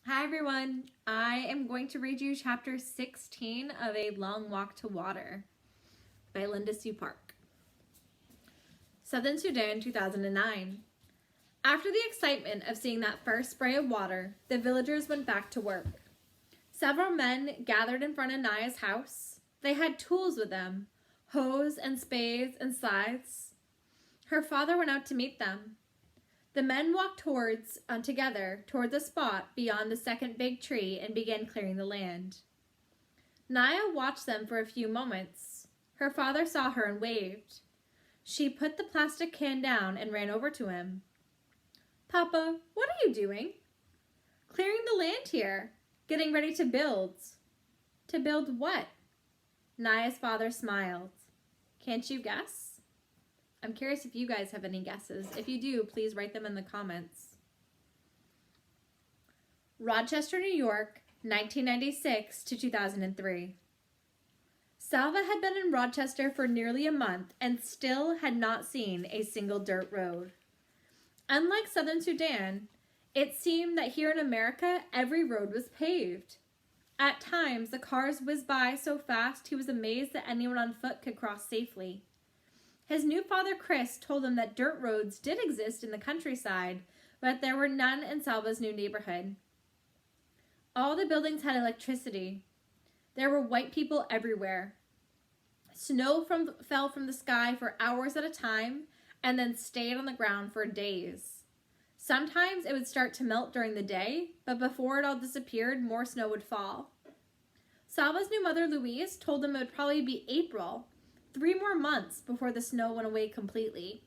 Hi everyone, I am going to read you chapter 16 of A Long Walk to Water by Linda Sue Park. Southern Sudan, 2009. After the excitement of seeing that first spray of water, the villagers went back to work. Several men gathered in front of Naya's house. They had tools with them, hoes and spades and scythes. Her father went out to meet them. The men walked together toward the spot beyond the second big tree and began clearing the land. Naya watched them for a few moments. Her father saw her and waved. She put the plastic can down and ran over to him. "Papa, what are you doing?" "Clearing the land here, getting ready to build." "To build what?" Naya's father smiled. "Can't you guess?" I'm curious if you guys have any guesses. If you do, please write them in the comments. Rochester, New York, 1996 to 2003. Salva had been in Rochester for nearly a month and still had not seen a single dirt road. Unlike Southern Sudan, it seemed that here in America, every road was paved. At times, the cars whizzed by so fast he was amazed that anyone on foot could cross safely. His new father, Chris, told him that dirt roads did exist in the countryside, but there were none in Salva's new neighborhood. All the buildings had electricity. There were white people everywhere. Snow fell from the sky for hours at a time and then stayed on the ground for days. Sometimes it would start to melt during the day, but before it all disappeared, more snow would fall. Salva's new mother, Louise, told him it would probably be April, 3 more months before the snow went away completely.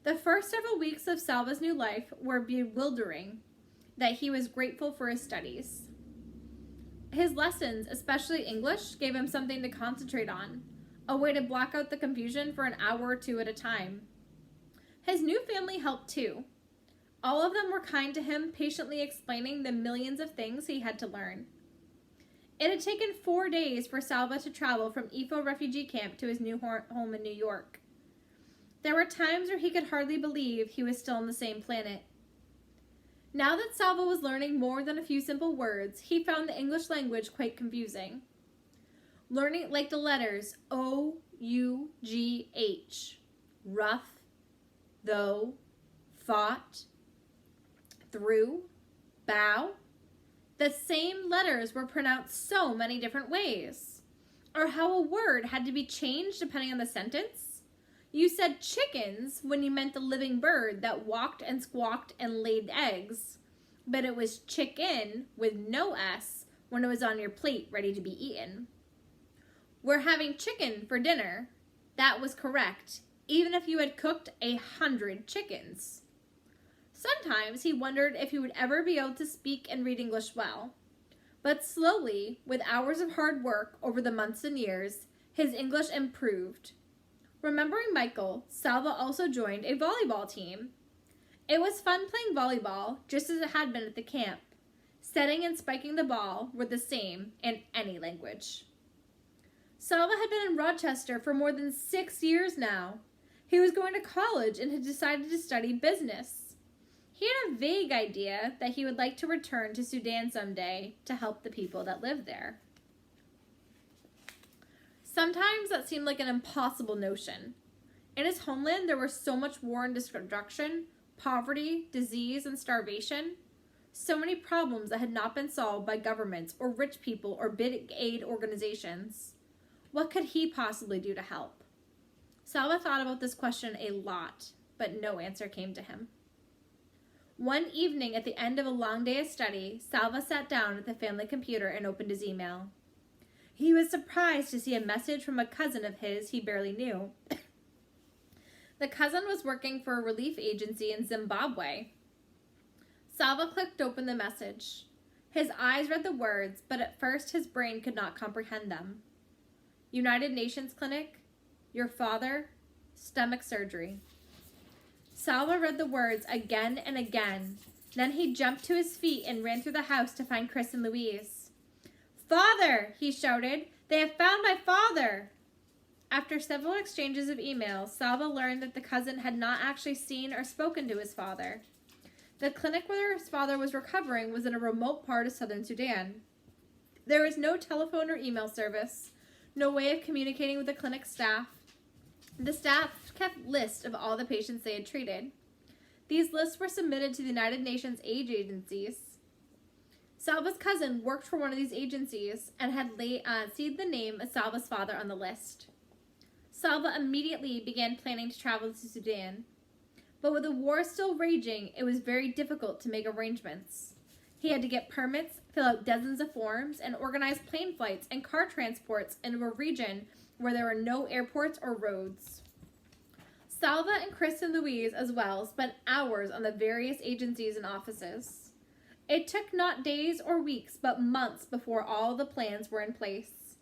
The first several weeks of Salva's new life were bewildering, that he was grateful for his studies. His lessons, especially English, gave him something to concentrate on, a way to block out the confusion for an hour or two at a time. His new family helped too. All of them were kind to him, patiently explaining the millions of things he had to learn. It had taken 4 days for Salva to travel from Ifo refugee camp to his new home in New York. There were times where he could hardly believe he was still on the same planet. Now that Salva was learning more than a few simple words, he found the English language quite confusing. Learning like the letters O, U, G, H, rough, though, fought, through, bow. The same letters were pronounced so many different ways. Or how a word had to be changed depending on the sentence. You said chickens when you meant the living bird that walked and squawked and laid eggs, but it was chicken with no S when it was on your plate ready to be eaten. "We're having chicken for dinner." That was correct, even if you had cooked 100 chickens. Sometimes he wondered if he would ever be able to speak and read English well. But slowly, with hours of hard work over the months and years, his English improved. Remembering Michael, Salva also joined a volleyball team. It was fun playing volleyball, just as it had been at the camp. Setting and spiking the ball were the same in any language. Salva had been in Rochester for more than 6 years now. He was going to college and had decided to study business. He had a vague idea that he would like to return to Sudan someday to help the people that lived there. Sometimes that seemed like an impossible notion. In his homeland, there was so much war and destruction, poverty, disease, and starvation. So many problems that had not been solved by governments or rich people or big aid organizations. What could he possibly do to help? Salva thought about this question a lot, but no answer came to him. One evening at the end of a long day of study, Salva sat down at the family computer and opened his email. He was surprised to see a message from a cousin of his he barely knew. The cousin was working for a relief agency in Zimbabwe. Salva clicked open the message. His eyes read the words, but at first his brain could not comprehend them. United Nations Clinic, your father, stomach surgery. Salva read the words again and again. Then he jumped to his feet and ran through the house to find Chris and Louise. "Father!" he shouted. "They have found my father!" After several exchanges of emails, Salva learned that the cousin had not actually seen or spoken to his father. The clinic where his father was recovering was in a remote part of southern Sudan. There was no telephone or email service, no way of communicating with the clinic staff. The staff kept lists of all the patients they had treated. These lists were submitted to the United Nations aid agencies. Salva's cousin worked for one of these agencies and had seen the name of Salva's father on the list. Salva immediately began planning to travel to Sudan. But with the war still raging, it was very difficult to make arrangements. He had to get permits, fill out dozens of forms, and organize plane flights and car transports into a region where there were no airports or roads. Salva and Chris and Louise, as well, spent hours on the various agencies and offices. It took not days or weeks, but months before all the plans were in place.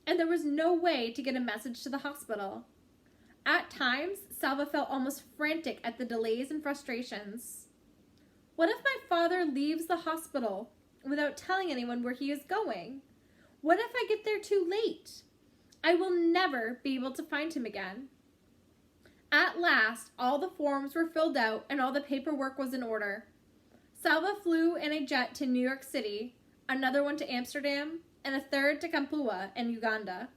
And there was no way to get a message to the hospital. At times, Salva felt almost frantic at the delays and frustrations. What if my father leaves the hospital without telling anyone where he is going? What if I get there too late? I will never be able to find him again. At last, all the forms were filled out and all the paperwork was in order. Salva flew in a jet to New York City, another one to Amsterdam, and a third to Kampala in Uganda.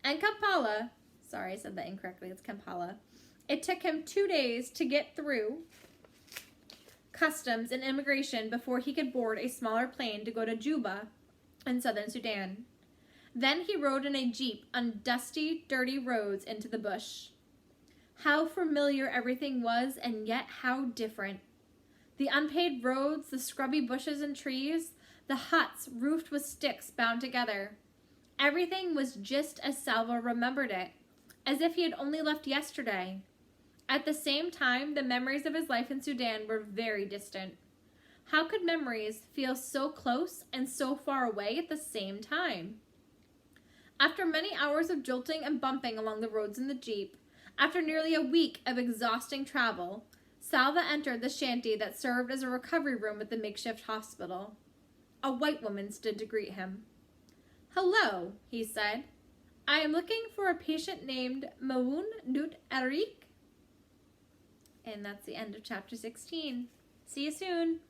And Kampala, sorry I said that incorrectly, it's Kampala. It took him 2 days to get through customs and immigration before he could board a smaller plane to go to Juba in southern Sudan. Then he rode in a jeep on dusty, dirty roads into the bush. How familiar everything was, and yet how different. The unpaved roads, the scrubby bushes and trees, the huts roofed with sticks bound together. Everything was just as Salva remembered it, as if he had only left yesterday. At the same time, the memories of his life in Sudan were very distant. How could memories feel so close and so far away at the same time? After many hours of jolting and bumping along the roads in the jeep, after nearly a week of exhausting travel, Salva entered the shanty that served as a recovery room at the makeshift hospital. A white woman stood to greet him. "Hello," he said. "I am looking for a patient named Mawoun Dut Arik." And that's the end of chapter 16. See you soon.